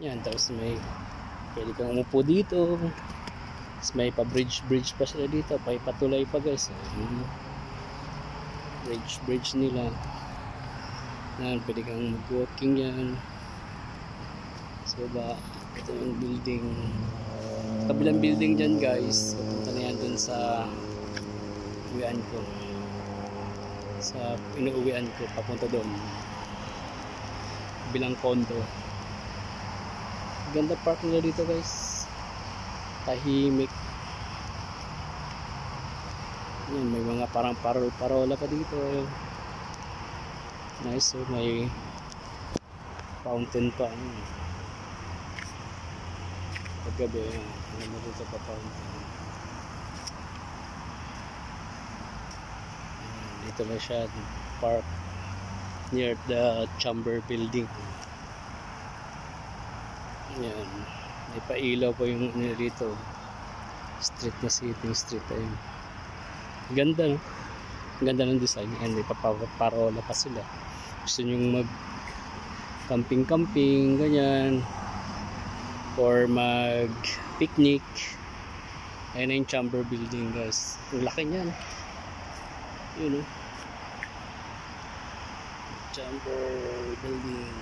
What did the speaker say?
Yan, tapos may pwede kang umupo dito. Tapos may pa-bridge pa sila dito. May patulay pa guys. Bridge nila. Yan, pwede kang mag-walking yan. So ba, ito yung building. Kabilang building dyan guys. Pupunta na yan dun sa uwian ko. Sa inuuwian ko, papunta doon. Bilang condo. Ganda park nila dito guys. Tahimik. Yan, may mga parang parola pa dito. Nice, so may fountain pa. Paggabi, ano dito pa fountain. Dito na siya, park near the chamber building. Yan, may pailaw pa yung ano dito. Street na sitting street ayun. Ganda, no? Ganda ng design. And may paparola pa sila. Gusto nyong mag camping ganyan, or mag picnic. Ayan na yung chamber building guys. Ang laki niyan. Yun, no? Chamber building.